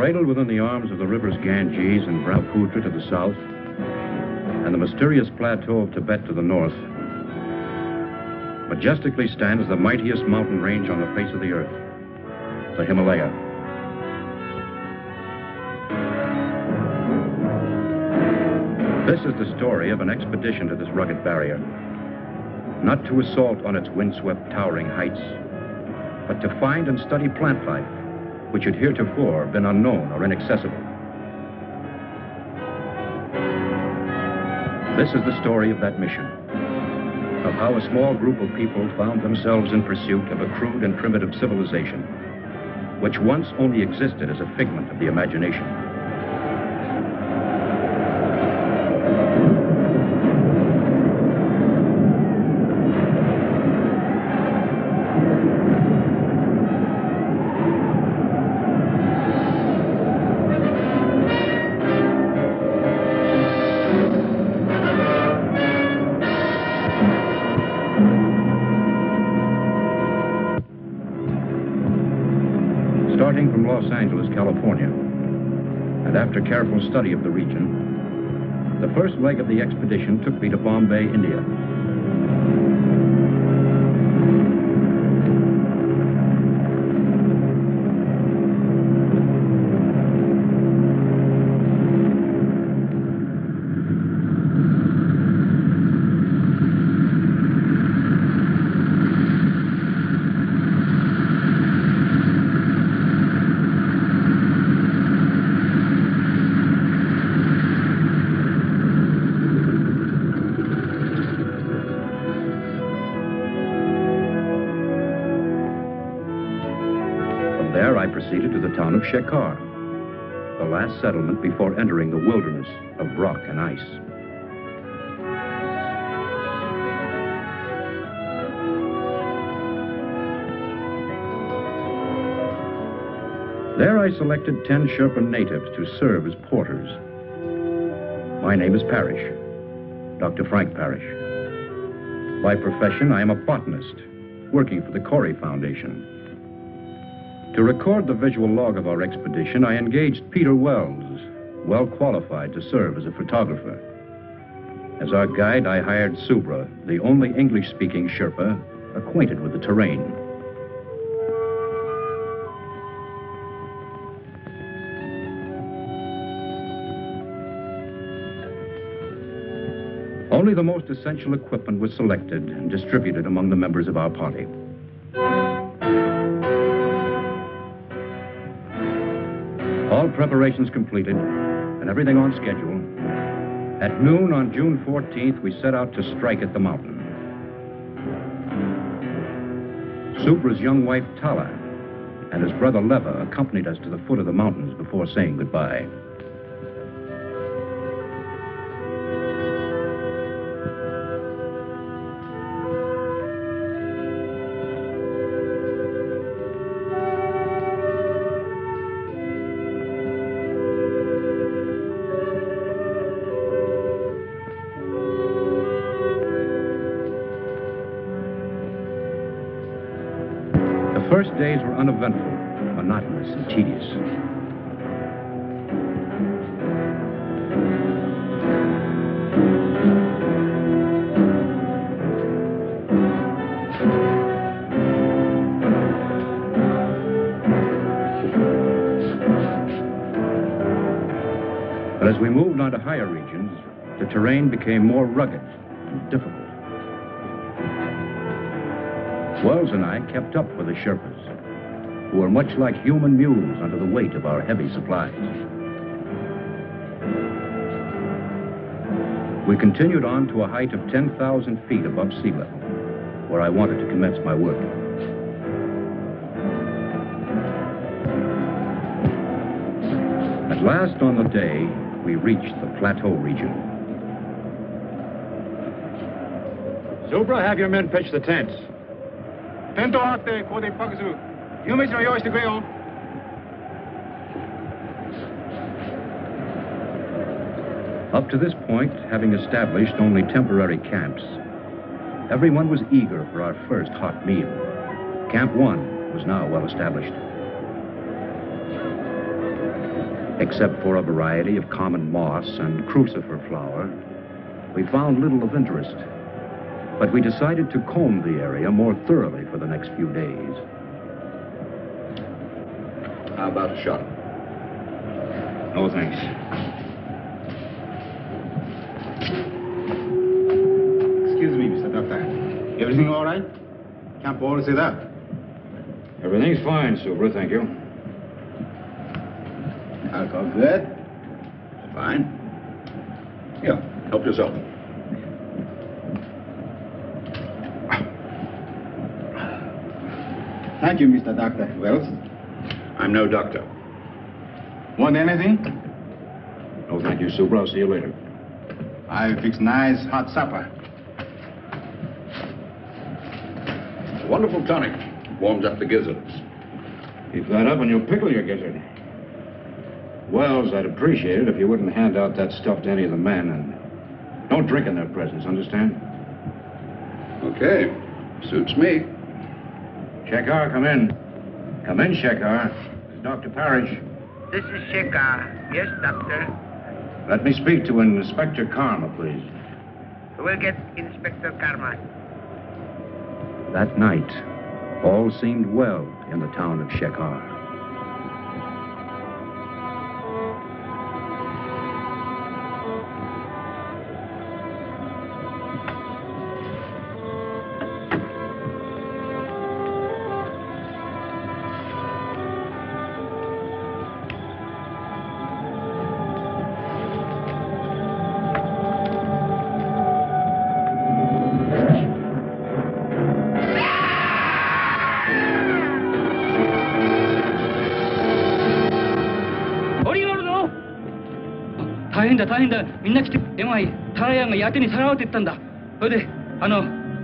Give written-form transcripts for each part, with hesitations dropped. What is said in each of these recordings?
Cradled within the arms of the rivers Ganges and Brahmaputra to the south, and the mysterious plateau of Tibet to the north, majestically stands the mightiest mountain range on the face of the earth, the Himalaya. This is the story of an expedition to this rugged barrier, not to assault on its windswept, towering heights, but to find and study plant life, which had heretofore been unknown or inaccessible. This is the story of that mission, of how a small group of people found themselves in pursuit of a crude and primitive civilization, which once only existed as a figment of the imagination. Starting from Los Angeles, California, and after careful study of the region, the first leg of the expedition took me to Bombay, India. There I proceeded to the town of Shekhar, the last settlement before entering the wilderness of rock and ice. There I selected 10 Sherpa natives to serve as porters. My name is Parrish, Dr. Frank Parrish. By profession, I am a botanist, working for the Corey Foundation. To record the visual log of our expedition, I engaged Peter Wells, well qualified to serve as a photographer. As our guide, I hired Subra, the only English-speaking Sherpa acquainted with the terrain. Only the most essential equipment was selected and distributed among the members of our party. All preparations completed, and everything on schedule. At noon on June 14th, we set out to strike at the mountain. Subra's young wife, Tala, and his brother Leva accompanied us to the foot of the mountains before saying goodbye. The first days were uneventful, monotonous, and tedious. But as we moved on to higher regions, the terrain became more rugged and difficult. Wells and I kept up with the Sherpas, who were much like human mules under the weight of our heavy supplies. We continued on to a height of 10,000 feet above sea level, where I wanted to commence my work. At last on the day, we reached the plateau region. Subra, have your men pitch the tents. Up to this point, having established only temporary camps, everyone was eager for our first hot meal. Camp 1 was now well established. Except for a variety of common moss and crucifer flower, we found little of interest. But we decided to comb the area more thoroughly for the next few days. How about a shot? No, thanks. Excuse me, Mr. Doctor. Everything all right? Can't Paul say that? Everything's fine, Subra, thank you. Alcohol good? Fine. Here, help yourself. Thank you, Mr. Doctor. Wells? I'm no doctor. Want anything? No, thank you, Subra. I'll see you later. I fix nice hot supper. Wonderful tonic. Warms up the gizzards. Keep that up and you'll pickle your gizzard. Wells, I'd appreciate it if you wouldn't hand out that stuff to any of the men, and don't drink in their presence, understand? Okay. Suits me. Shekhar, come in. Come in, Shekhar. This is Dr. Parrish. This is Shekhar. Yes, doctor. Let me speak to Inspector Karma, please. We'll get Inspector Karma. That night, all seemed well in the town of Shekhar.大変だみんな来て電話いタラヤンがヤテにさらわれてったんだそれで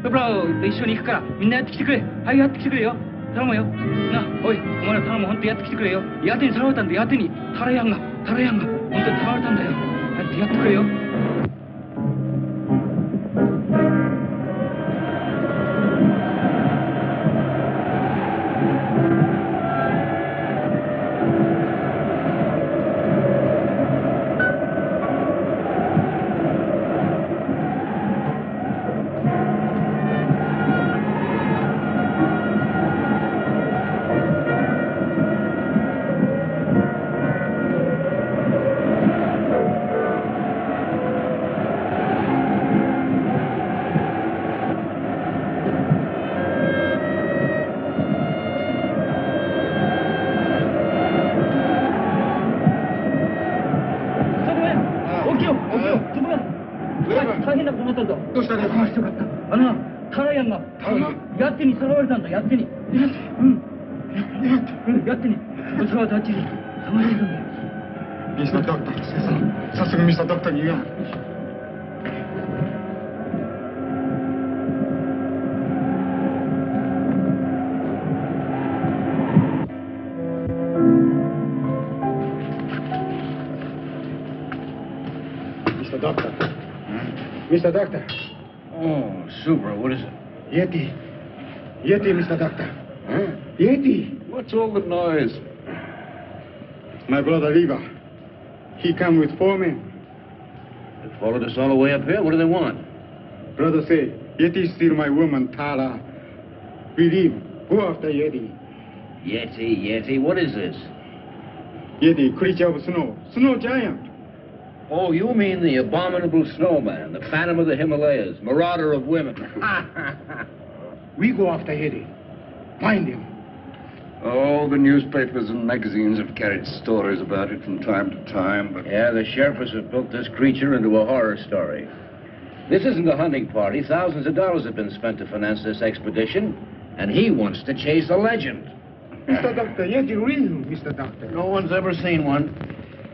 プブラと一緒に行くからみんなやってきてくれはいやってきてくれよ頼むよなおいお前ら頼む本当やってきてくれよヤテにさらわれたんだヤテにタラヤンが本当にさらわれたんだよやってくれよタラヤンがヤテにさらわれたんだヤテにヤテにこちらはダッチに探してるんだよミスタードクター早速ミスタードクターに言うやMr. Doctor. Oh, Subra, what is it? Yeti. Yeti, Mr. Doctor. Huh? Yeti. What's all the noise? My brother Riva. He come with 4 men. They followed us all the way up here. What do they want? Brother say, Yeti steal my woman, Tara. We leave. Go after Yeti. Yeti. What is this? Yeti, creature of snow. Snow giant. Oh, you mean the abominable snowman, the phantom of the Himalayas, marauder of women. We go after Yeti. Find him. Oh, the newspapers and magazines have carried stories about it from time to time, but... Yeah, the sheriffs have built this creature into a horror story. This isn't a hunting party. Thousands of dollars have been spent to finance this expedition, and he wants to chase a legend. Mr. Doctor, Yeti real, Mr. Doctor. No one's ever seen one.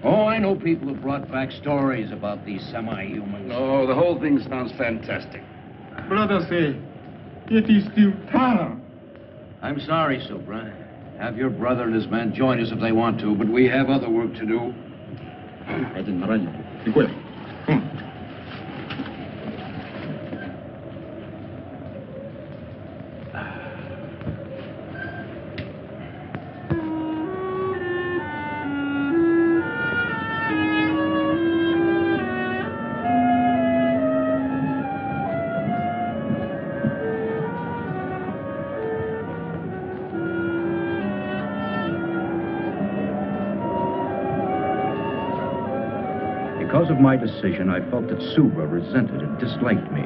Oh, I know people who brought back stories about these semi-humans. Oh, the whole thing sounds fantastic. Brother say, Yeti steal Tara. I'm sorry, Subra. Have your brother and his men join us if they want to, but we have other work to do. Because of my decision, I felt that Subra resented and disliked me.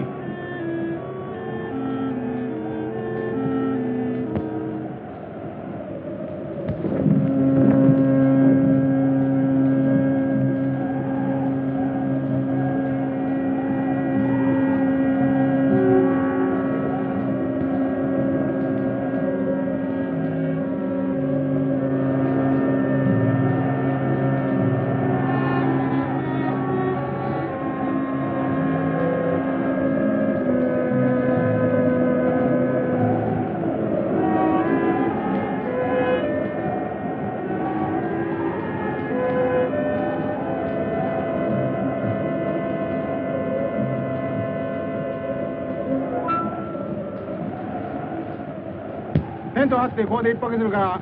テント張ってここで一泊するから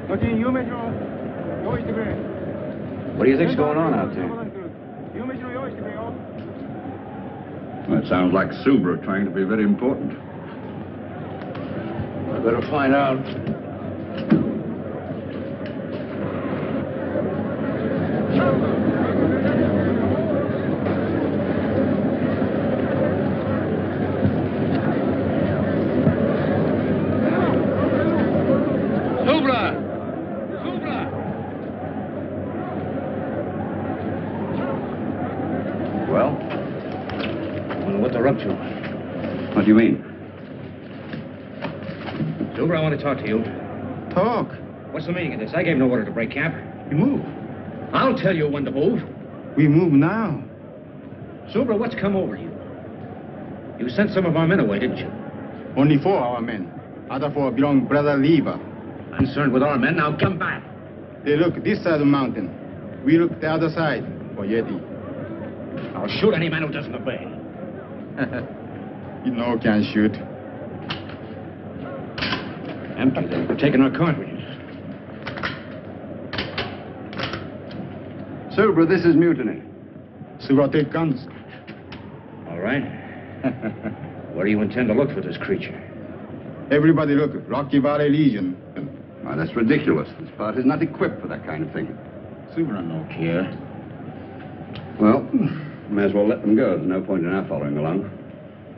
後に夕飯の用意してくれ。 What do you think's going on out there? 夕飯の用意してくれよ。 Well, it sounds like Subra trying to be very important. I better find out. Well? Wonder what they're up to. What do you mean? Subra, I want to talk to you. Talk. What's the meaning of this? I gave no order to break camp. You move. I'll tell you when to move. We move now. Subra, what's come over you? You sent some of our men away, didn't you? Only 4 our men. Other 4 belong Brother Lever. Concerned with our men, now come back. They look this side of the mountain. We look the other side for Yeti. I'll shoot any man who doesn't obey. You know can shoot. Empty. They're taking our cartridges. Subra, this is mutiny. Subra take guns. All right. Where do you intend to look for this creature? Everybody look. Rocky Valley Legion. Why, that's ridiculous. This part is not equipped for that kind of thing. Subra no care. Well, may as well let them go. There's no point in our following along.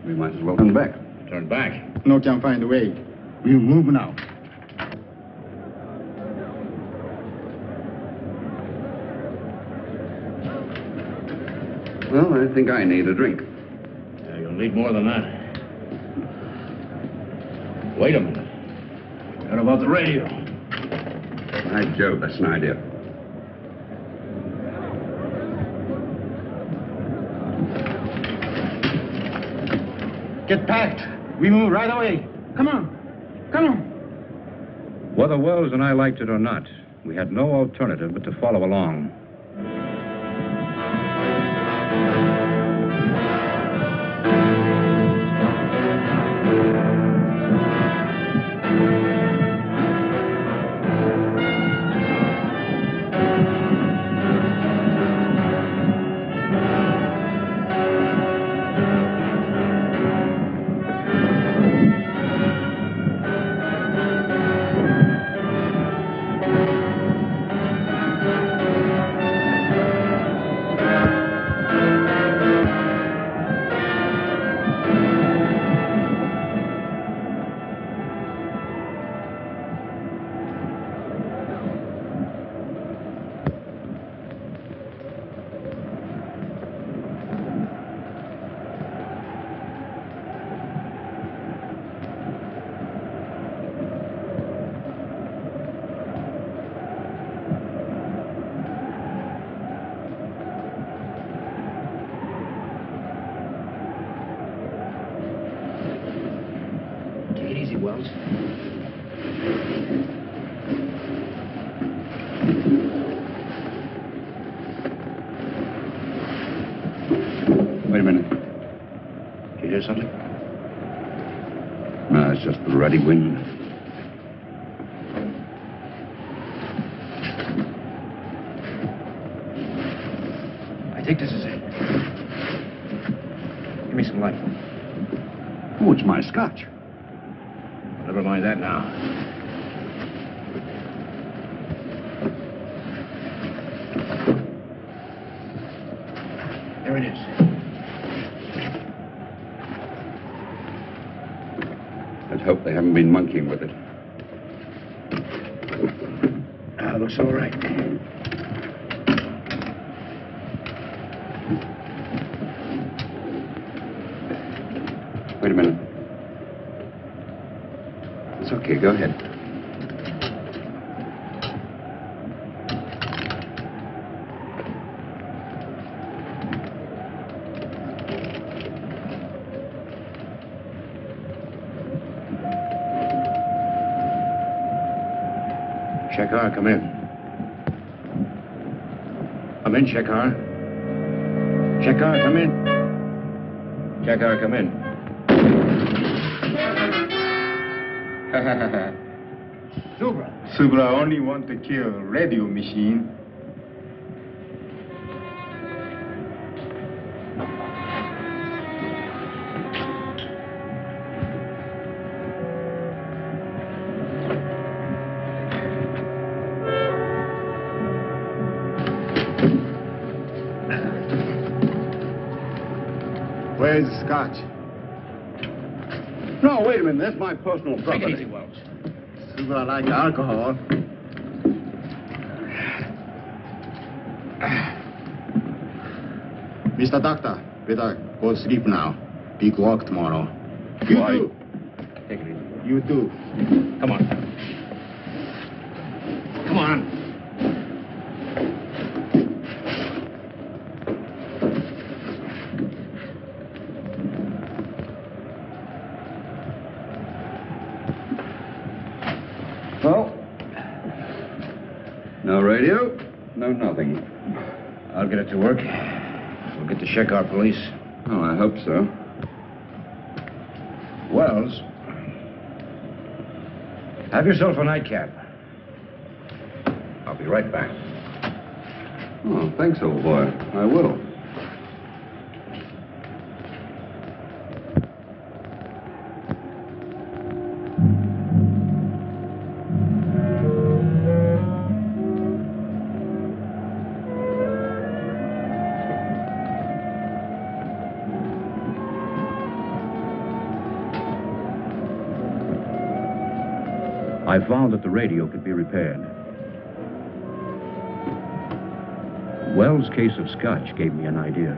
We might as well turn back. Turn back. No can find a way. We move now. Well, I think I need a drink. Yeah, you'll need more than that. Wait a minute. What about the radio? By Jove, that's an idea. Get packed. We move right away. Come on. Come on. Whether Wells and I liked it or not, we had no alternative but to follow along. Wells. Wait a minute. Did you hear something? No, it's just the ruddy wind. I think this is it. Give me some light. Oh, it's my scotch. Never mind that now. There it is. Let's hope they haven't been monkeying with it. Looks all right. Wait a minute. It's okay, go ahead. Shekhar, come in. Come in, Shekhar. Shekhar, come in. Shekhar, come in. Subra only want to kill radio machine. Where's the scotch? No, wait a minute. That's my personal property. Take it easy, Wells. Subra like alcohol. Mr. Doctor, better go to sleep now. Big work tomorrow. You Why? too. Take it easy. You too. Come on. Come on. Well, no radio, no nothing. I'll get it to work. We'll get the Shekhar police. Oh, I hope so. Wells, have yourself a nightcap. I'll be right back. Oh, thanks, old boy. I will. I found that the radio could be repaired. Wells' case of scotch gave me an idea.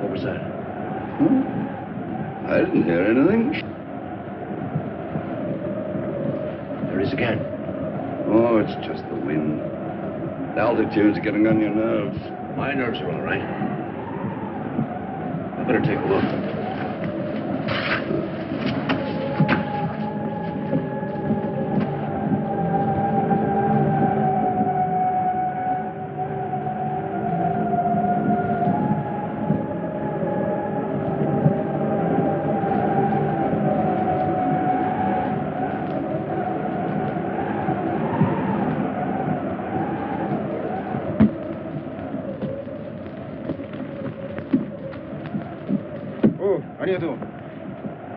What was that? I didn't hear anything. There it is again. Oh, it's just the wind. The altitude's getting on your nerves. My nerves are all right. I better take a look.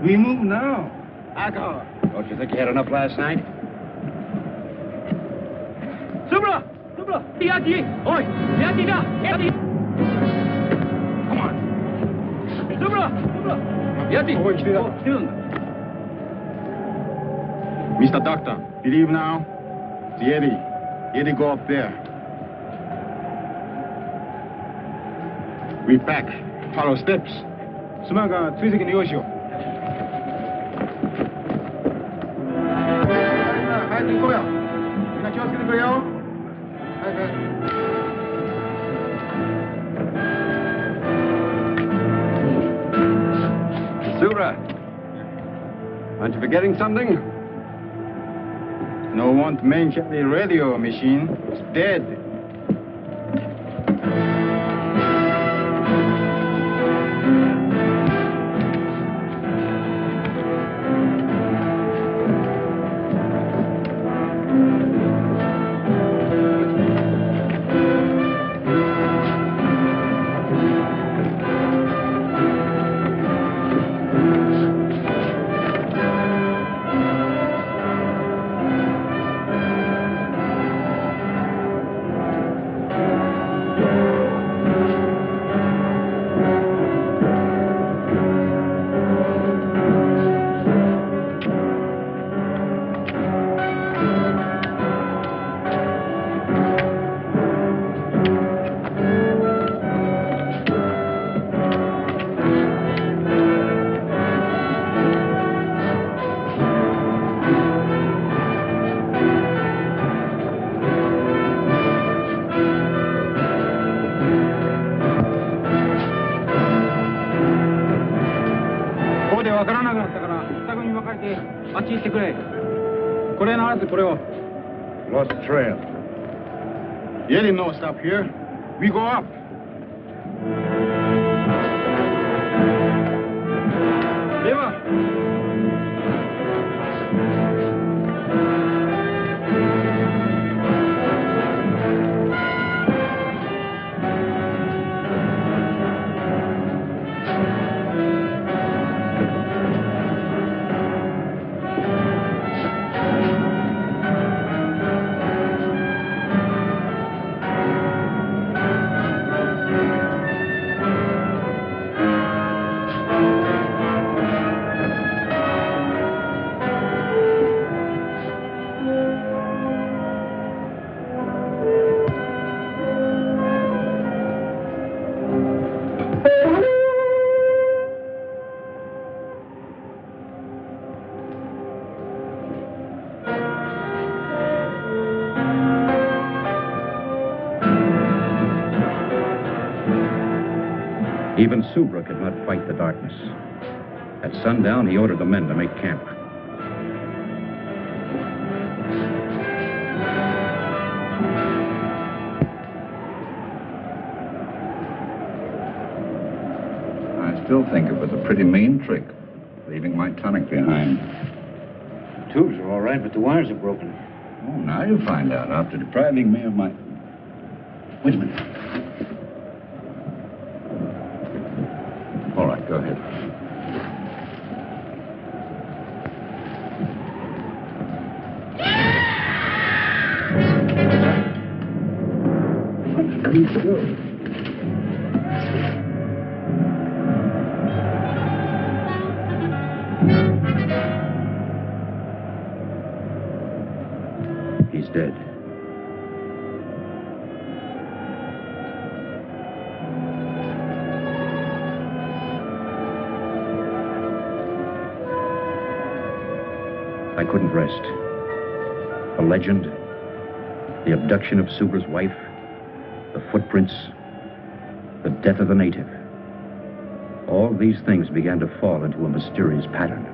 We move now. Alcohol. Don't you think you had enough last night? Subra! Subra! Yeti! Oi! Yeti da! Yeti! Come on. Subra! Subra! Yeti! Oh, it's there. Still. Mr. Doctor, believe now? The Yeti. Yeti go up there. We back. Follow steps. 수마가追跡に用意しよう. 거야. 그냥 키워쓰는 거예요. Aren't you forgetting something? No one to mention the radio machine. It's dead. Lost the trail. Yeti no stop here. We go up. Even Subra could not fight the darkness. At sundown, he ordered the men to make camp. I still think it was a pretty mean trick, leaving my tonic behind. The tubes are all right, but the wires are broken. Oh, now you find out, after depriving me of my... Wait a minute. All right, go ahead. He's dead. I couldn't rest. The legend, the abduction of Subra's wife, the footprints, the death of the native. All these things began to fall into a mysterious pattern.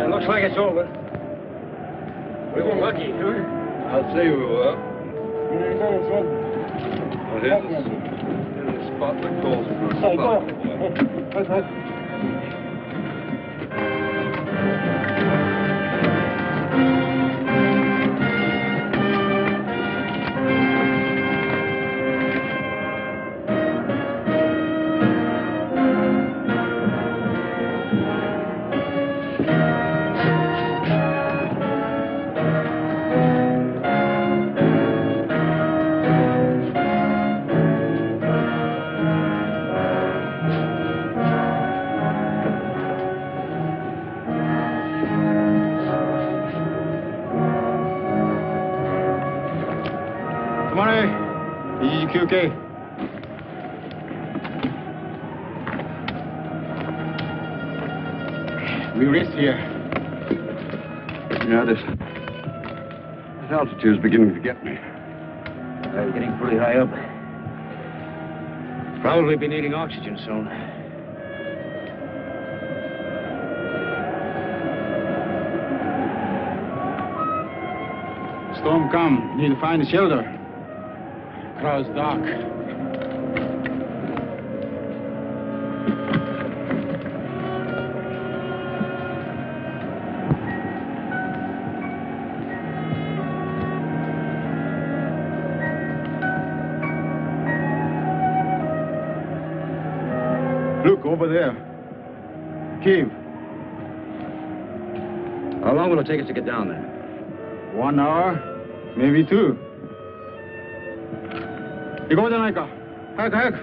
Looks like it's over. We were lucky, huh? I'll say we were. What is this? There's a spot that calls for a spot. Okay. We rest here. Yeah, this altitude's beginning to get me. We're getting pretty high up. Probably be needing oxygen soon. Storm come. Need to find a shelter. Crowd's dark. Look, over there. Cave. How long will it take us to get down there? 1 hour, maybe 2. 行こうじゃないか。早く早く。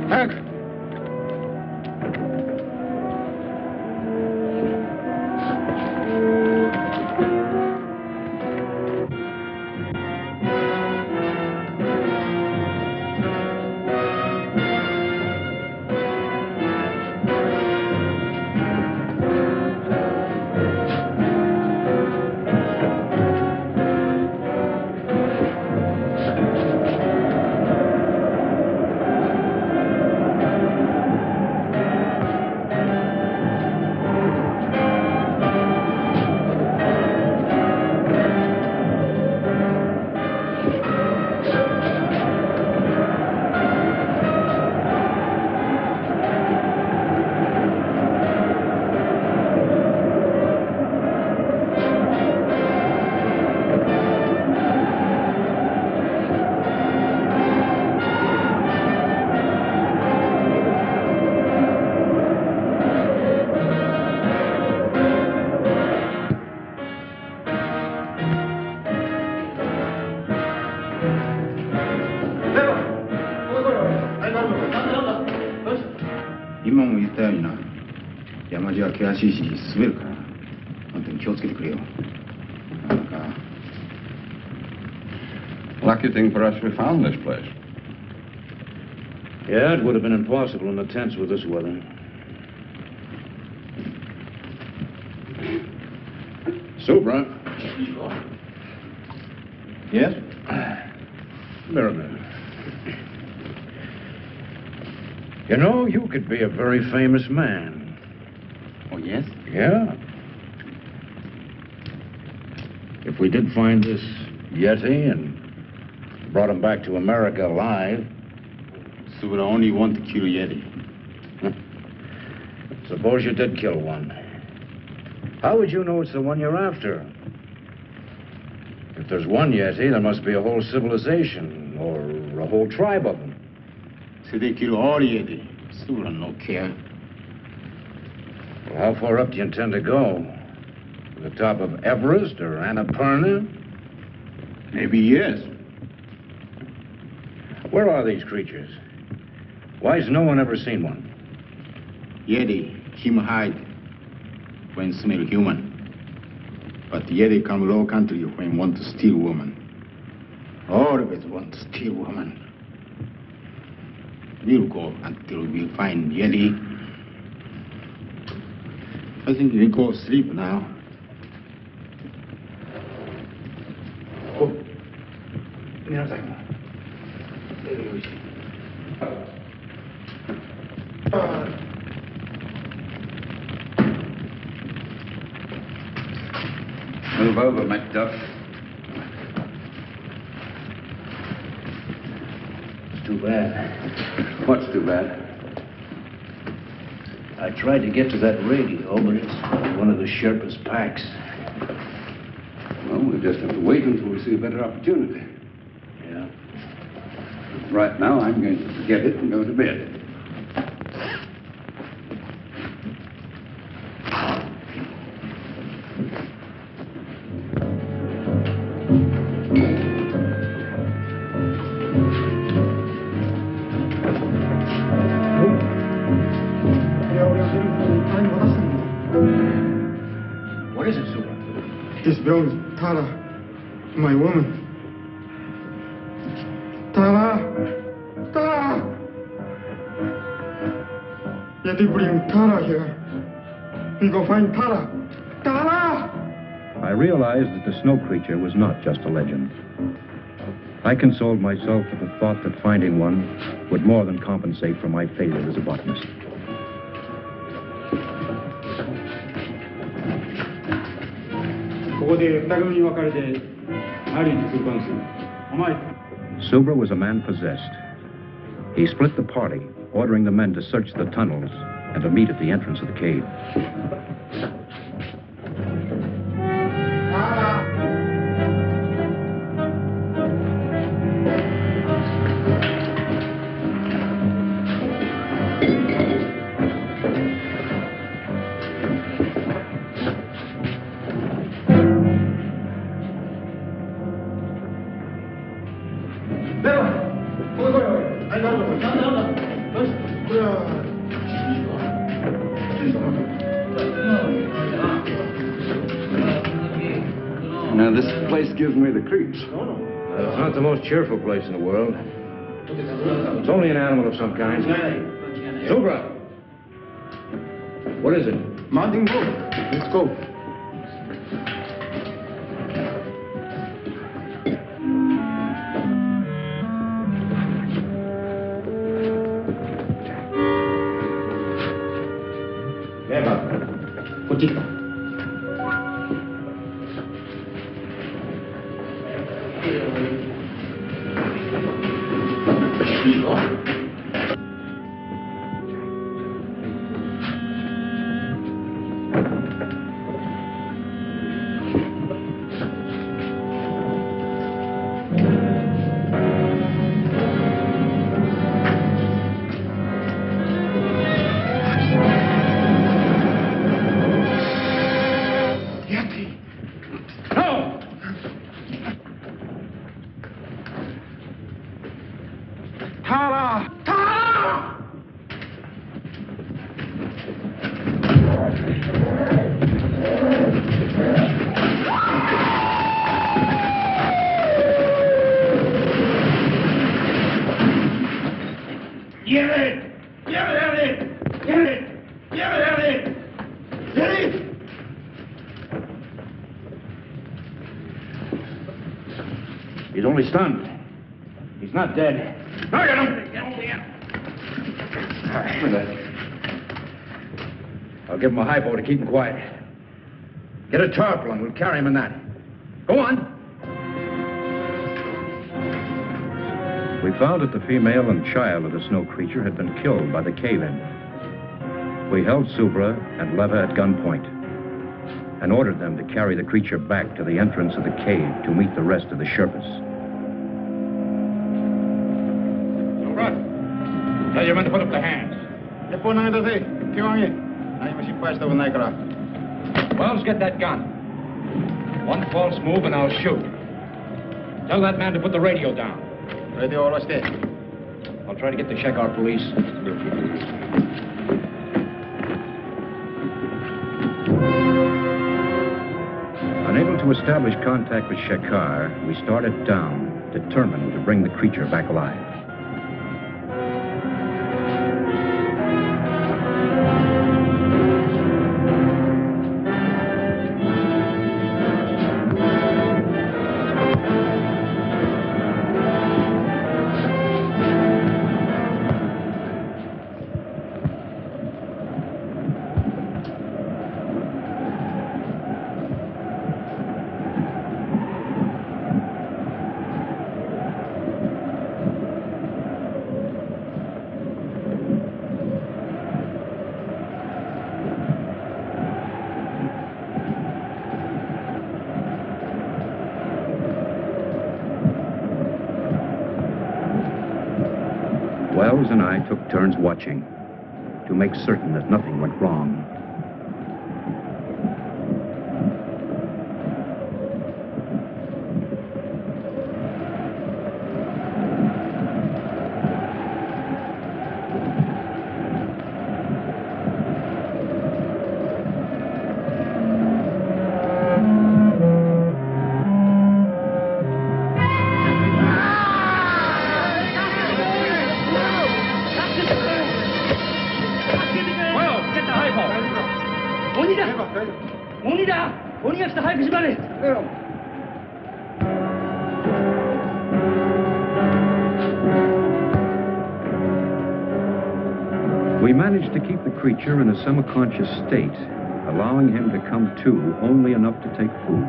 早く。今も言ったようにな、山地は険しいし滑るから、本当に気をつけてくれよ。なんか。Lucky thing for us we found this place. Yeah, it would have been impossible in the tents with this weather. Soup, right? Yes? Very good. You know, you could be a very famous man. Oh, yes? Yeah. If we did find this Yeti and brought him back to America alive. So would I only want to kill Yeti? Suppose you did kill one. How would you know it's the one you're after? If there's one Yeti, there must be a whole civilization or a whole tribe of them. So they kill all Yeti. Still I no care. Well, how far up do you intend to go? To the top of Everest or Annapurna? Maybe yes. Where are these creatures? Why has no one ever seen one? Yeti, him hide when smell human. But Yeti come low country when want to steal woman. Always want to steal woman. We'll go until we find Yeti. I think we go sleep now. Oh, Move over, Macduff. It's too bad. What's too bad? I tried to get to that radio, but it's one of the Sherpa's packs. Well, we'll just have to wait until we see a better opportunity. Yeah. Right now, I'm going to forget it and go to bed. What is it, Super? This girl is Tara, my woman. Tara! Tara! Yeti bring Tara here. We go find Tara. Tara! I realized that the snow creature was not just a legend. I consoled myself with the thought that finding one would more than compensate for my failure as a botanist. Subra was a man possessed. He split the party, ordering the men to search the tunnels and to meet at the entrance of the cave. Now, this place gives me the creeps. It's not the most cheerful place in the world. It's only an animal of some kind. Subra! What is it? Mountain goat. Let's go. He's only stunned. He's not dead. No, get him! Get over here! I'll give him a high bow to keep him quiet. Get a tarpaulin. We'll carry him in that. Go on. We found that the female and child of the snow creature had been killed by the cave-in. We held Subra and Leva at gunpoint and ordered them to carry the creature back to the entrance of the cave to meet the rest of the Sherpas. Tell your men to put up their hands. Wells, get that gun. One false move and I'll shoot. Tell that man to put the radio down. I'll try to get to check our police. Unable to establish contact with Shekar, we started down, determined to bring the creature back alive. Wells and I took turns watching to make certain that nothing went wrong. We managed to keep the creature in a semi-conscious state, allowing him to come to only enough to take food.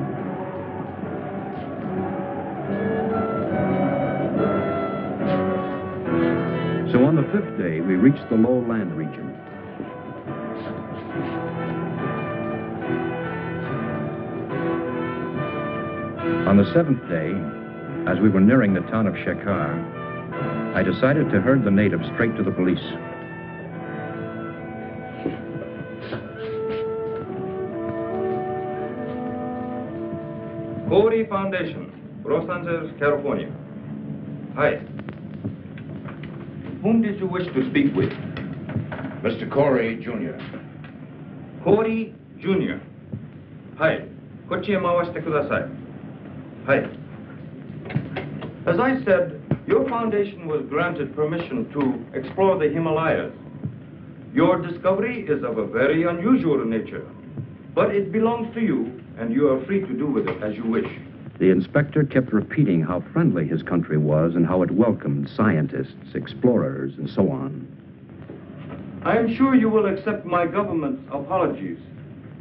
So on the 5th day, we reached the low land region. On the 7th day, as we were nearing the town of Shekhar, I decided to herd the natives straight to the police. Corey Foundation, Los Angeles, California. Hi. Whom did you wish to speak with? Mr. Corey, Jr. Corey, Jr. はい。こっちへ回してください。はい。As I said, your foundation was granted permission to explore the Himalayas. Your discovery is of a very unusual nature, but it belongs to you, and you are free to do with it as you wish. The inspector kept repeating how friendly his country was and how it welcomed scientists, explorers, and so on. I am sure you will accept my government's apologies,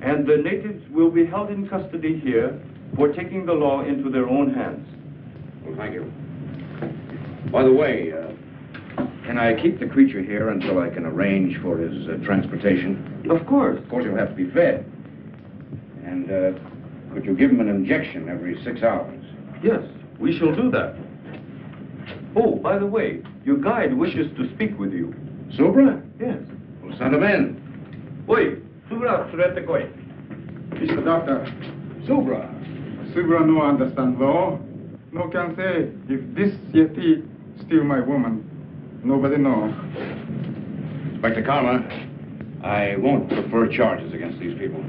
and the natives will be held in custody here for taking the law into their own hands. Well, thank you. By the way, can I keep the creature here until I can arrange for his transportation? Of course. Of course, he'll have to be fed. And could you give him an injection every 6 hours? Yes, we shall do that. Oh, by the way, your guide wishes to speak with you. Subra? Yes. Well, send him in. Oi, Subra, surete koi. Mr. Doctor, Subra. Subra no understand law. No can say if this Yeti steal my woman. Nobody know. Inspector Karma, I won't prefer charges against these people.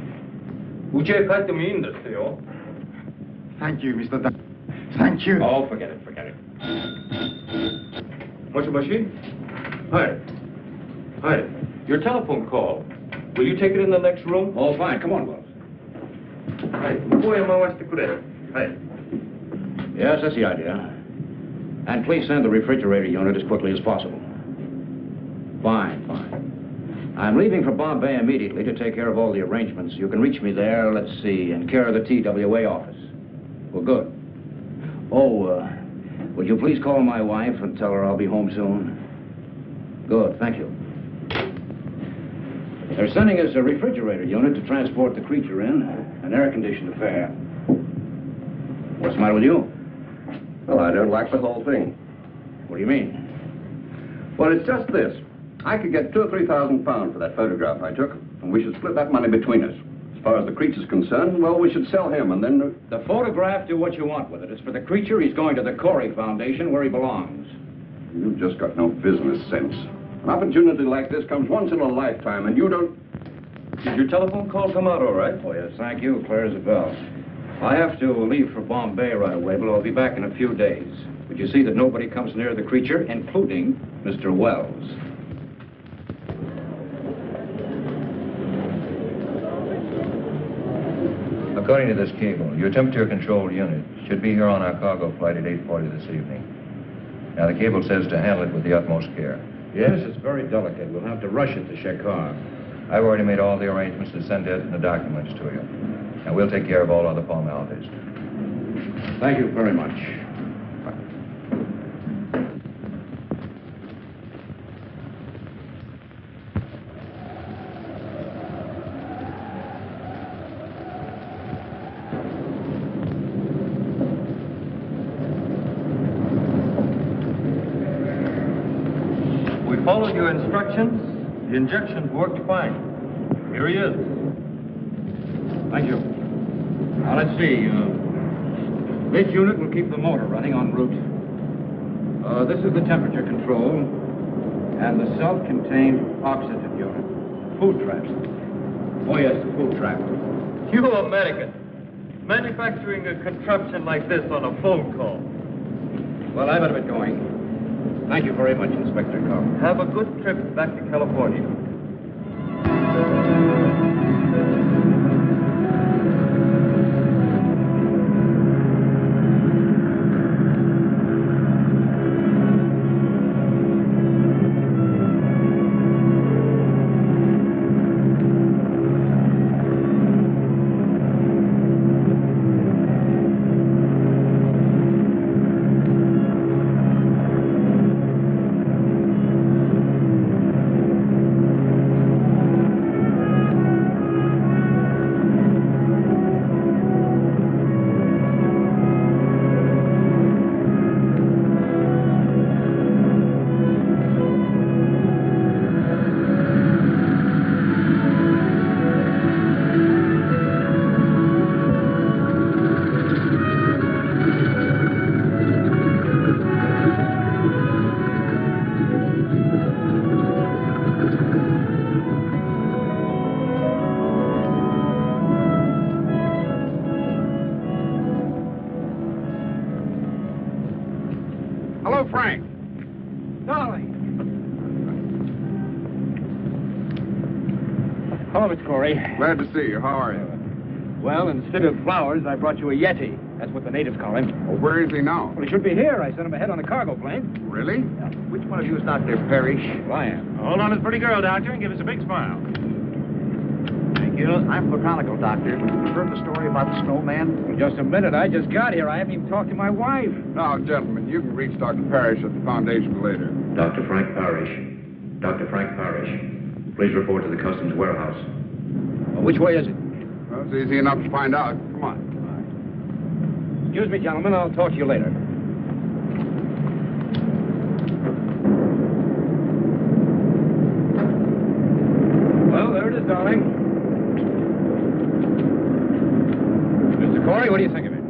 うちへ帰ってもいいんですよ。Thank you, Mr. Doctor. Thank you. Oh, forget it, forget it. もしもし? Hi. Hi. Your telephone call. Will you take it in the next room? Oh, fine. Come on, Wells. はい。向こうへ回してくれ。はい。 Yes, that's the idea. And please send the refrigerator unit as quickly as possible. Fine, fine. I'm leaving for Bombay immediately to take care of all the arrangements. You can reach me there, let's see, in care of the TWA office. Well, good. Oh, would you please call my wife and tell her I'll be home soon? Good, thank you. They're sending us a refrigerator unit to transport the creature in, an air-conditioned affair. What's the matter with you? Well, I don't like the whole thing. What do you mean? Well, it's just this. I could get £2,000 or £3,000 for that photograph I took, and we should split that money between us. As far as the creature's concerned, well, we should sell him, and then... The photograph, do what you want with it. As for the creature, he's going to the Corey Foundation, where he belongs. You've just got no business sense. An opportunity like this comes once in a lifetime, and you don't... Did your telephone call come out all right? Oh, yes, thank you. Clear as a bell. I have to leave for Bombay right away, but I'll be back in a few days. Would you see that nobody comes near the creature, including Mr. Wells? According to this cable, your temperature-controlled unit should be here on our cargo flight at 8:40 this evening. Now, the cable says to handle it with the utmost care. Yes, it's very delicate. We'll have to rush it to Shekhar. I've already made all the arrangements to send it and the documents to you. And we'll take care of all other formalities. Thank you very much. We followed your instructions. The injections worked fine. Here he is. Thank you. Now, let's see. This unit will keep the motor running en route. This is the temperature control and the self-contained oxygen unit. Food traps. Oh, yes, the food trap. You American, manufacturing a contraption like this on a phone call. Well, I better get going. Thank you very much, Inspector Carr. Have a good trip back to California. Frank. Darling. Hello, Miss Corey. Glad to see you. How are you? Well, instead of flowers, I brought you a Yeti. That's what the natives call him. Well, where is he now? Well, he should be here. I sent him ahead on a cargo plane. Really? Yeah. Which one of you is Dr. Parrish? Well, I am. Hold on to the pretty girl, Doctor, and give us a big smile. Thank you. I'm botanical, Doctor. You've heard the story about the snowman? Well, just a minute. I just got here. I haven't even talked to my wife. Now, gentlemen, you can reach Dr. Parrish at the Foundation later. Dr. Frank Parrish. Dr. Frank Parrish. Please report to the customs warehouse. Well, which way is it? Well, it's easy enough to find out. Come on. Excuse me, gentlemen. I'll talk to you later. Well, there it is, darling. Mr. Corey, what do you think of it?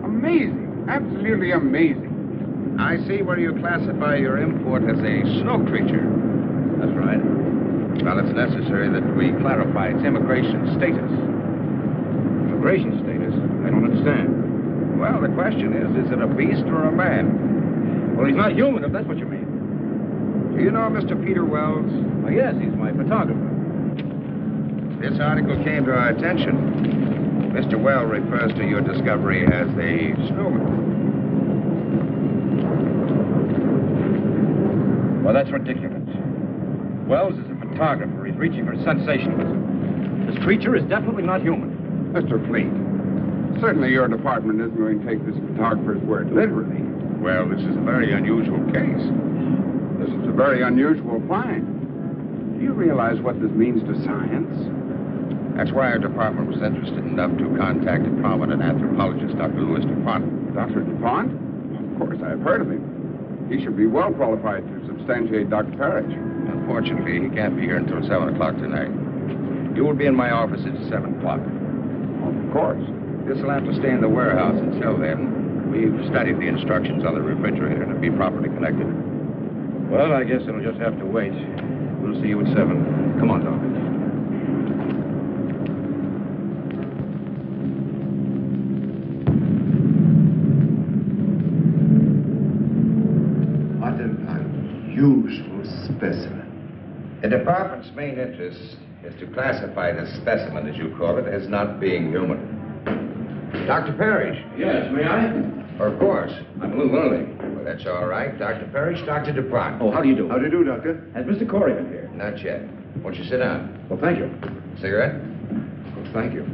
Amazing. Absolutely amazing. I see where you classify your import as a snow creature. That's right. Well, it's necessary that we clarify its immigration status. Immigration status? I don't understand. Well, the question is it a beast or a man? Well, he's not human, if that's what you mean. Do you know Mr. Peter Wells? Oh, yes, he's my photographer. This article came to our attention. Mr. Well refers to your discovery as a snowman. Well, that's ridiculous. Wells is a photographer. He's reaching for sensationalism. This creature is definitely not human. Mr. Fleet, certainly your department isn't going to take this photographer's word literally. Well, this is a very unusual case. This is a very unusual find. Do you realize what this means to science? That's why our department was interested enough to contact a prominent anthropologist, Dr. Louis DuPont. Dr. DuPont? Of course, I've heard of him. He should be well qualified to substantiate Dr. Parrish. Unfortunately, he can't be here until 7 o'clock tonight. You will be in my office at 7 o'clock. Of course. This will have to stay in the warehouse until then. We've studied the instructions on the refrigerator to be properly connected. Well, I guess it'll just have to wait. We'll see you at 7. Come on, Doc. What an unusual specimen. The department's main interest is to classify this specimen, as you call it, as not being human. Dr. Parrish. Yes, may I? Of course. I'm a little early. Well, that's all right. Dr. Parrish, Dr. DuPont. Oh, how do you do? How do you do, Doctor? Has Mr. Corey been here? Not yet. Won't you sit down? Well, thank you. Cigarette? Oh, thank you.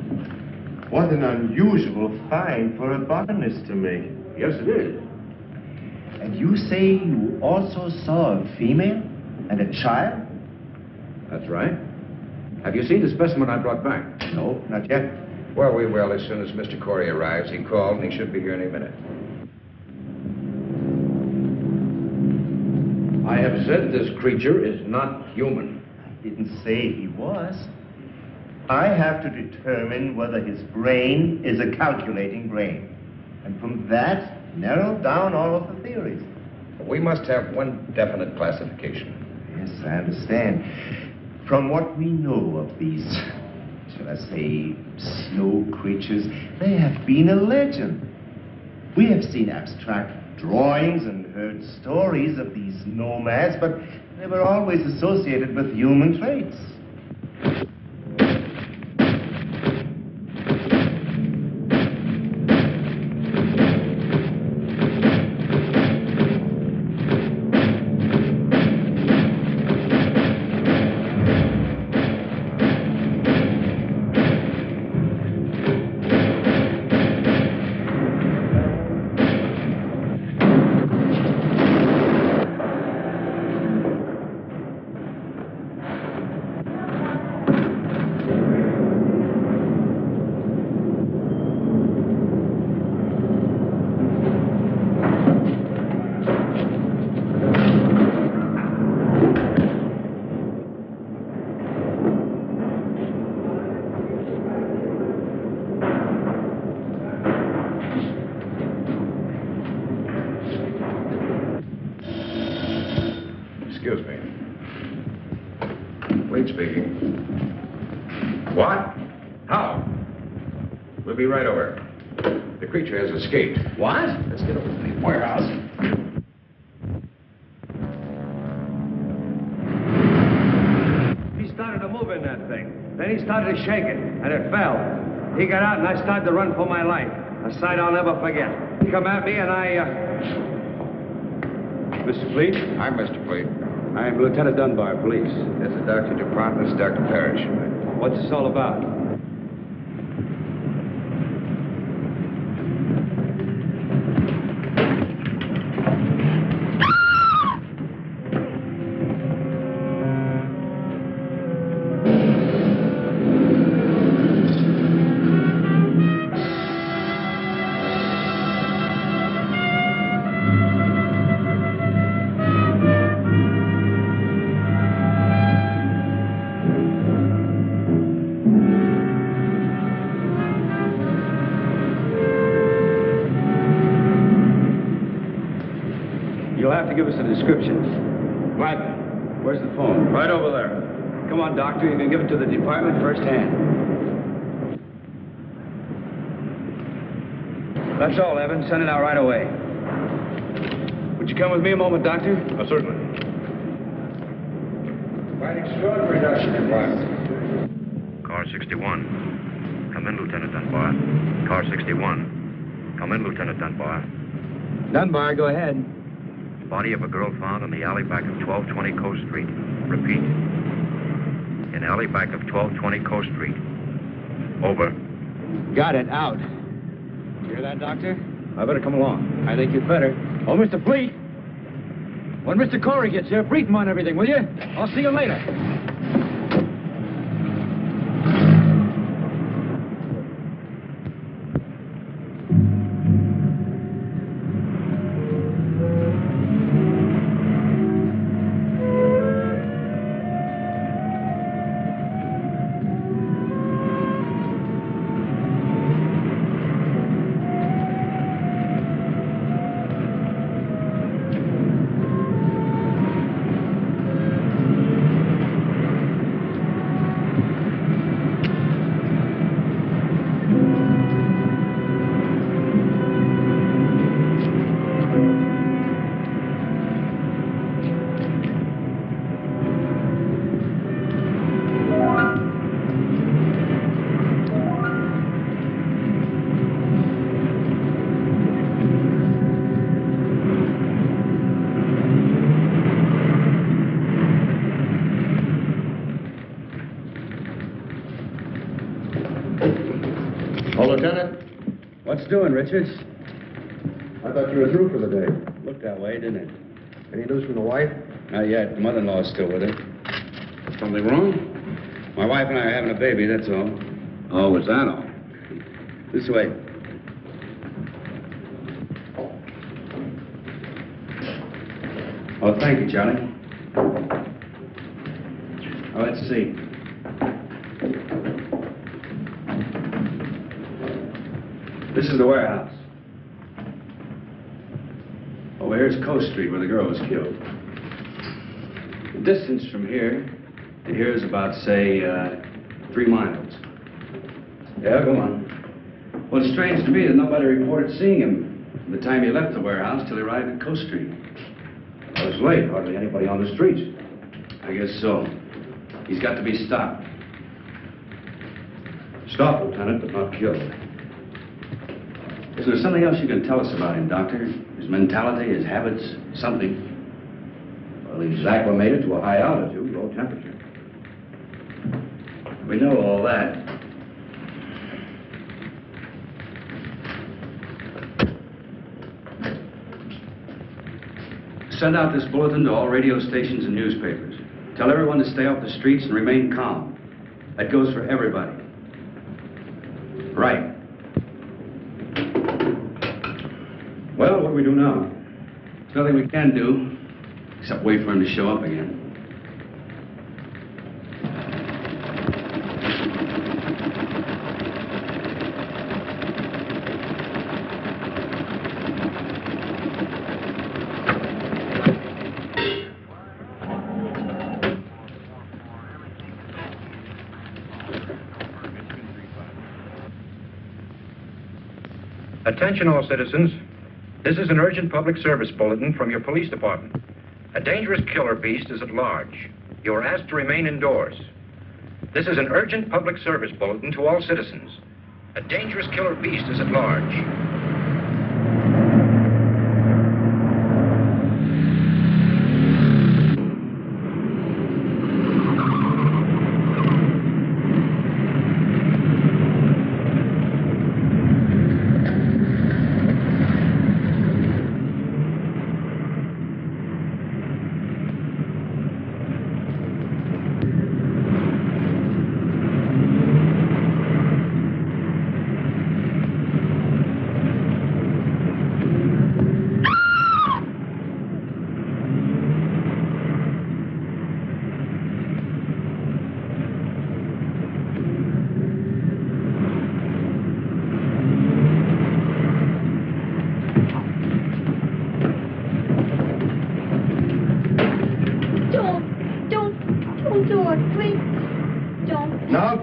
What an unusual find for a botanist to make. Yes, it is. And you say you also saw a female and a child? That's right. Have you seen the specimen I brought back? No, not yet. Well, we will as soon as Mr. Corey arrives. He called, and he should be here any minute. I have said this creature is not human. I didn't say he was. I have to determine whether his brain is a calculating brain. And from that, narrow down all of the theories. We must have one definite classification. Yes, I understand. From what we know of these, shall I say, snow creatures, they have been a legend. We have seen abstract drawings and heard stories of these nomads, but they were always associated with human traits. Excuse me. Wade speaking. What? How? We'll be right over. The creature has escaped. What? Let's get over to the warehouse. He started to move in that thing. Then he started to shake it, and it fell. He got out, and I started to run for my life. A sight I'll never forget. He come at me, and Mr. Fleet? I'm Mr. Fleet. I'm Lieutenant Dunbar, police. This is Dr. DuPont. This is Dr. Parrish. What's this all about? Give us a description. What? Where's the phone? Right over there. Come on, Doctor. You can give it to the department firsthand. That's all, Evan. Send it out right away. Would you come with me a moment, Doctor? Certainly. Quite extraordinary, Dr. Dunbar. Car 61. Come in, Lieutenant Dunbar. Car 61. Come in, Lieutenant Dunbar. Dunbar, go ahead. Body of a girl found in the alley back of 1220 Coast Street. Repeat. In alley back of 1220 Coast Street. Over. Got it. Out. You hear that, Doctor? I better come along. I think you'd better. Oh, Mr. Fleet. When Mr. Corey gets here, brief him on everything, will you? I'll see you later. Lieutenant? What's doing, Richards? I thought you were through for the day. Looked that way, didn't it? Any news from the wife? Not yet. The mother-in-law's still with her. Something wrong? My wife and I are having a baby, that's all. Oh, is that all? This way. Oh, thank you, Charlie. Oh, let's see. This is the warehouse. Over here's Coast Street, where the girl was killed. The distance from here to here is about, say, 3 miles. Yeah, go on. Well, it's strange to me that nobody reported seeing him from the time he left the warehouse till he arrived at Coast Street. Well, it's late. Hardly anybody on the streets. I guess so. He's got to be stopped. Stopped, Lieutenant, but not killed. Is there something else you can tell us about him, Doctor? His mentality, his habits, something? Well, he's acclimated to a high altitude, low temperature. We know all that. Send out this bulletin to all radio stations and newspapers. Tell everyone to stay off the streets and remain calm. That goes for everybody. Right. Well, what do we do now? There's nothing we can do, except wait for him to show up again. Attention all citizens. This is an urgent public service bulletin from your police department. A dangerous killer beast is at large. You are asked to remain indoors. This is an urgent public service bulletin to all citizens. A dangerous killer beast is at large.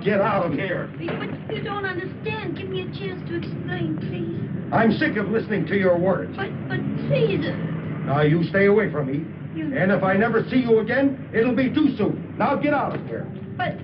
Get out of here. But you don't understand. Give me a chance to explain, please. I'm sick of listening to your words. But please. Now, you stay away from me. And if I never see you again, it'll be too soon. Now, get out of here. But...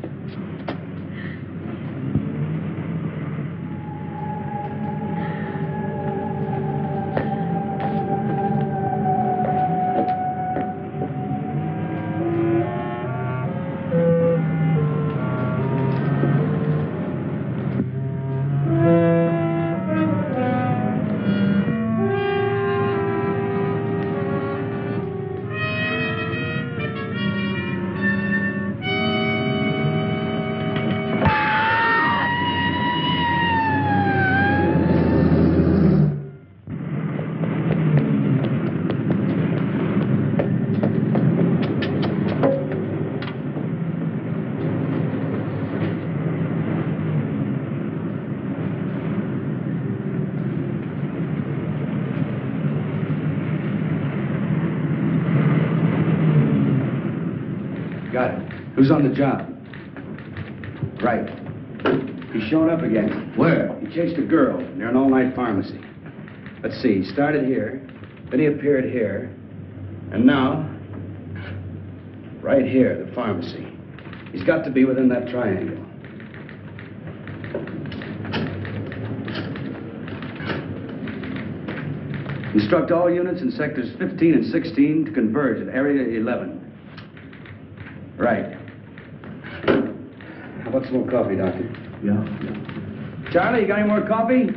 Got it. Who's on the job? Right. He showed up again. Where? He chased a girl near an all-night pharmacy. Let's see, he started here, then he appeared here, and now, right here, the pharmacy. He's got to be within that triangle. Instruct all units in sectors 15 and 16 to converge at area 11. Right. How about some more coffee, Doctor? Yeah. Charlie, you got any more coffee?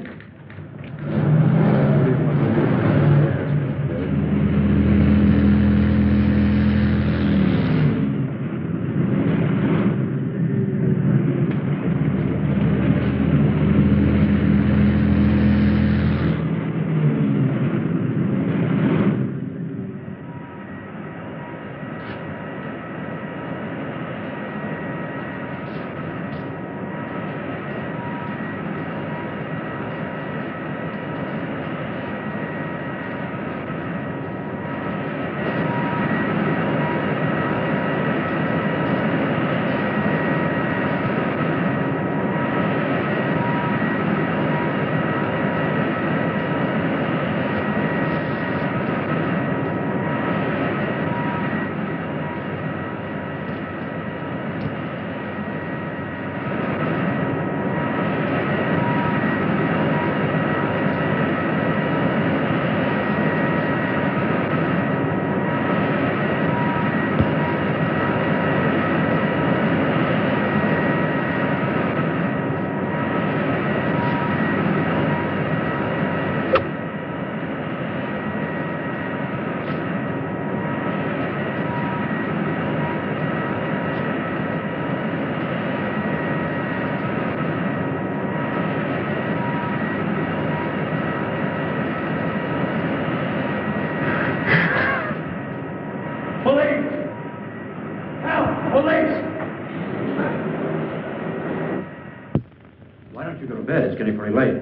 getting pretty late.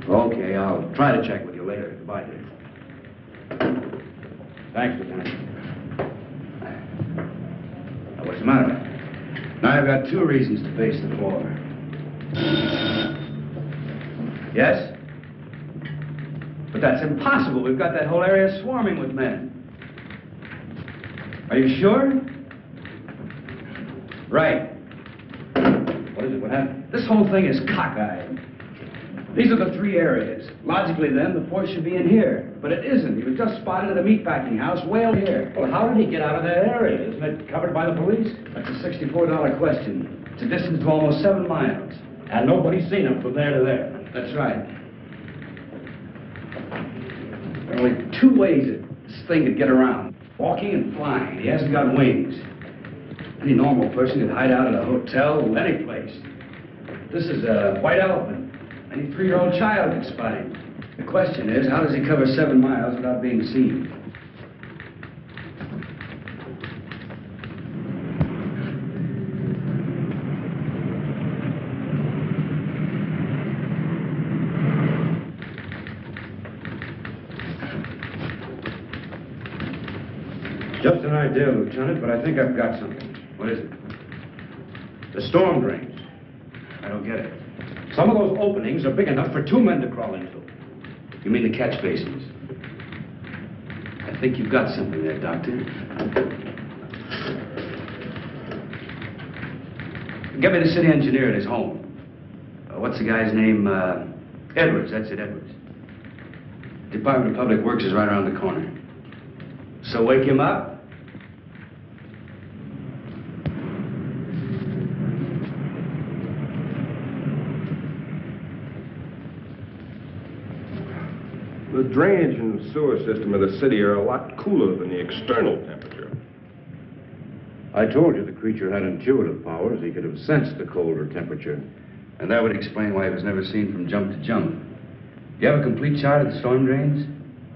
Okay, I'll try to check with you later. Goodbye, Dave. Thanks, Lieutenant. Now, what's the matter? Now, I've got two reasons to face the floor. Yes? But that's impossible. We've got that whole area swarming with men. Are you sure? Right. What is it? What happened? This whole thing is cockeyed. These are the three areas. Logically, then, the fourth should be in here. But it isn't. He was just spotted at a meatpacking house way over here. Well, how did he get out of that area? Isn't it covered by the police? That's a $64 question. It's a distance of almost 7 miles. And nobody's seen him from there to there. That's right. There are only two ways that this thing could get around. Walking and flying. He hasn't got wings. Any normal person could hide out at a hotel or any place. This is a white elephant. Any 3-year-old child could spot him. The question is, how does he cover 7 miles without being seen? Just an idea, Lieutenant, but I think I've got something. What is it? The storm drains. I don't get it. Some of those openings are big enough for 2 men to crawl into. You mean the catch basins? I think you've got something there, Doctor. Get me the city engineer at his home. What's the guy's name? Edwards, that's it, Edwards. Department of Public Works is right around the corner. So wake him up. The drainage and sewer system of the city are a lot cooler than the external temperature. I told you the creature had intuitive powers. He could have sensed the colder temperature. And that would explain why he was never seen from jump to jump. Do you have a complete chart of the storm drains?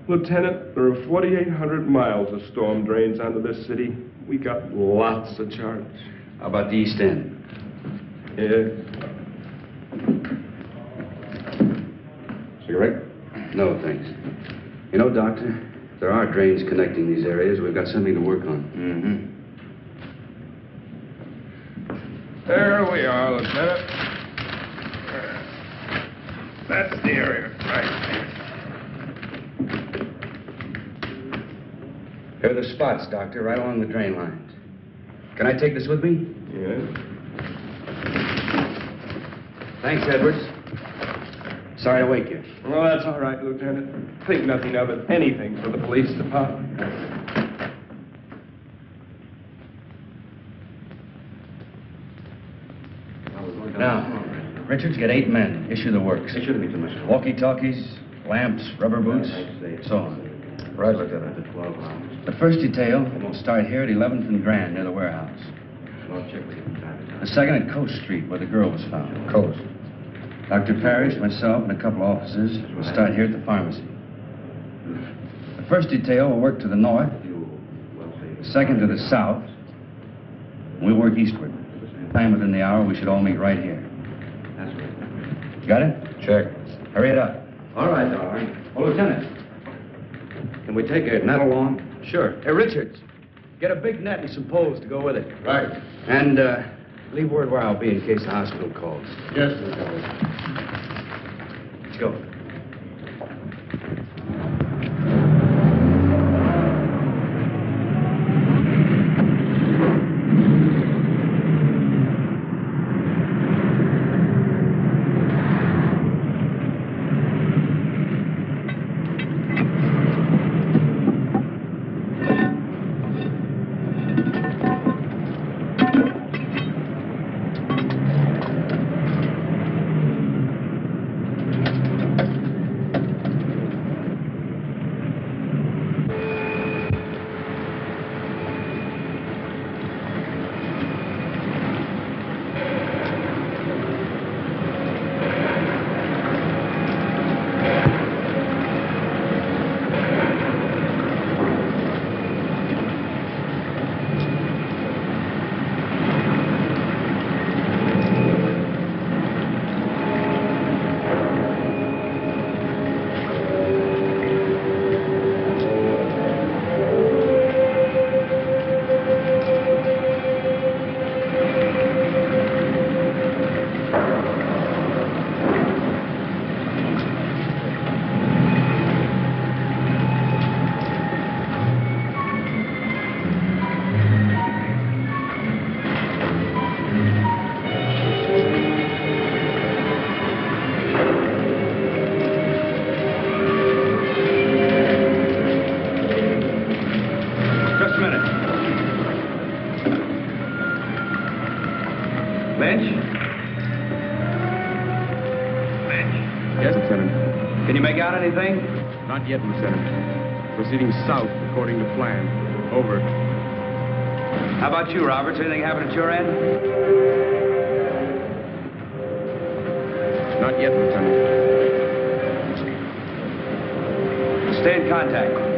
Lieutenant, there are 4,800 miles of storm drains onto this city. We got lots of charts. How about the East End? Yeah. Cigarette? No, thanks. You know, Doctor, if there are drains connecting these areas, we've got something to work on. There we are, Lieutenant. That's the area, right Here are the spots, Doctor, right along the drain lines. Can I take this with me? Yeah. Thanks, Edwards. Sorry to wake you. Well, that's all right, Lieutenant. Think nothing of it. Anything for the police department. Now, Richards, get 8 men. Issue the works. It shouldn't be too much. Walkie-talkies, lamps, rubber boots, so on. Right, Lieutenant. The first detail will start here at 11th and Grand, near the warehouse. I'll check with you from time to time. The second at Coast Street, where the girl was found. Coast. Dr. Parrish, myself, and a couple of officers will start here at the pharmacy. The first detail will work to the north, the second to the south. We'll work eastward. Time within the hour, we should all meet right here. That's right. Got it? Check. Hurry it up. All right, darling. Oh, Lieutenant, can we take a net along? Sure. Hey, Richards, get a big net and some poles to go with it. Right. And leave word where I'll be in case the hospital calls. Yes, Lieutenant. Let's go. make out anything? Not yet, Lieutenant. Proceeding south according to plan. Over. How about you, Roberts? Anything happened at your end? Not yet, Lieutenant. Stay in contact.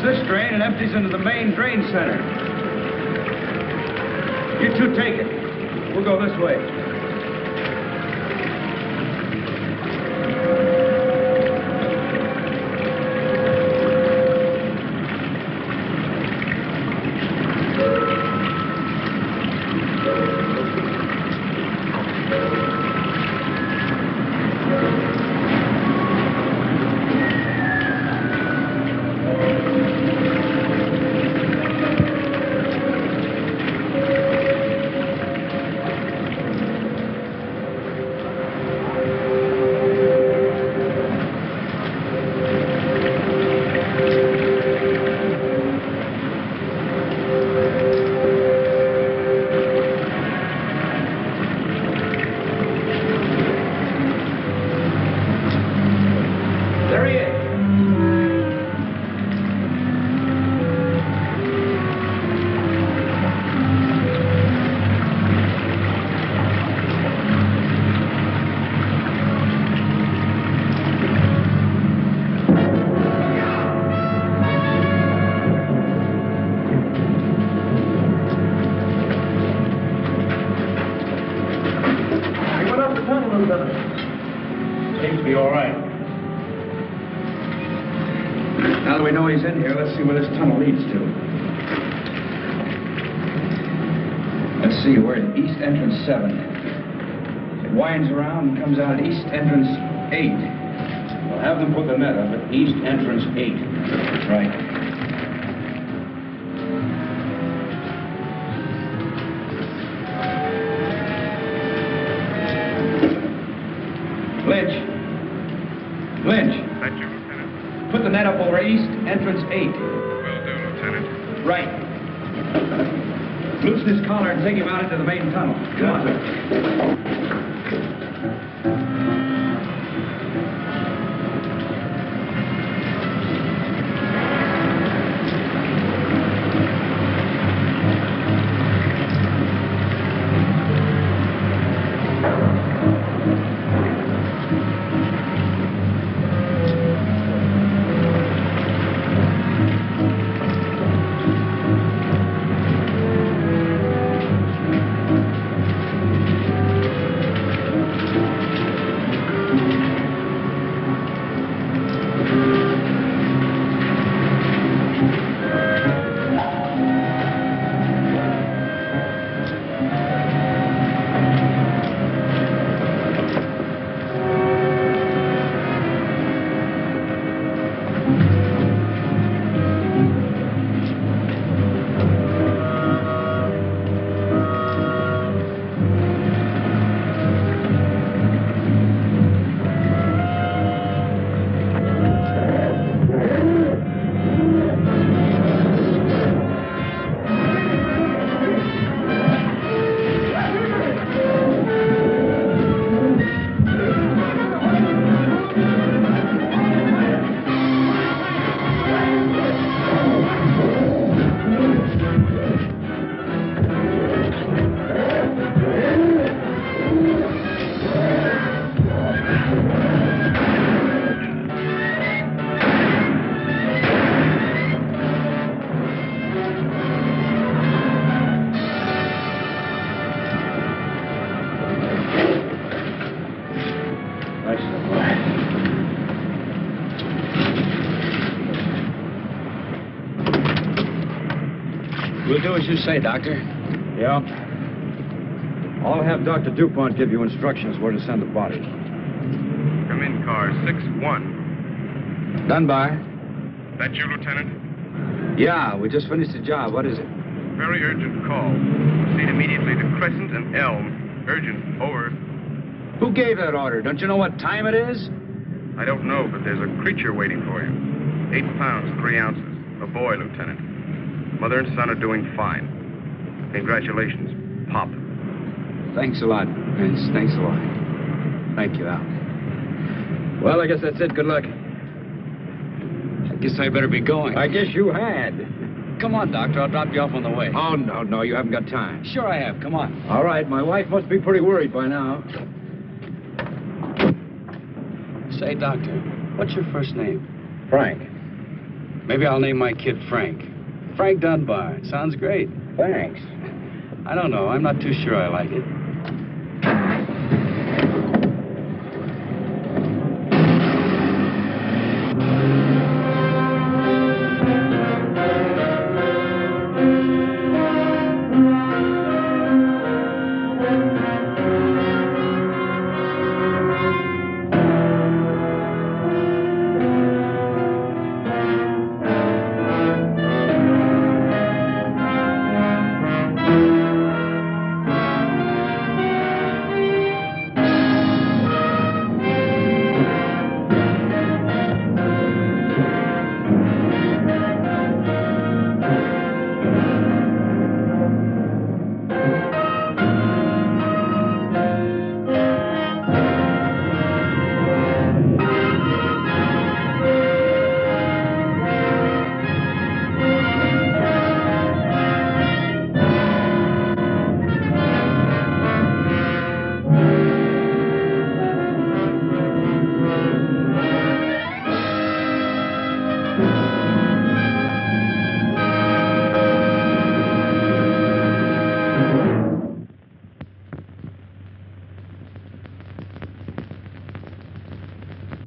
This drain and empties into the main drain center. You two take it. We'll go this way. See where this tunnel leads to. Let's see, we're at East Entrance 7. It winds around and comes out at East Entrance 8. We'll have them put the net up at East Entrance 8. Right. Lynch. Thank you, Lieutenant. Put the net up over East Entrance 8. Will do, Lieutenant. Right. Loosen his collar and take him out into the main tunnel. Come on. We'll do as you say, Doctor. Yeah. I'll have Dr. DuPont give you instructions where to send the body. Come in, car 6-1. Dunbar? That you, Lieutenant? Yeah, we just finished the job. What is it? Very urgent call. Proceed immediately to Crescent and Elm. Urgent. Over. Who gave that order? Don't you know what time it is? I don't know, but there's a creature waiting for you. 8 pounds, 3 ounces. A boy, Lieutenant. Mother and son are doing fine. Congratulations, Pop. Thanks a lot, Vince. Thanks a lot. Thank you, Al. Well, I guess that's it. Good luck. I guess I better be going. I guess you had. Come on, Doctor. I'll drop you off on the way. Oh, no, you haven't got time. Sure I have. Come on. All right, my wife must be pretty worried by now. Say, Doctor, what's your first name? Frank. Maybe I'll name my kid Frank. Frank Dunbar. Sounds great. Thanks. I don't know. I'm not too sure I like it.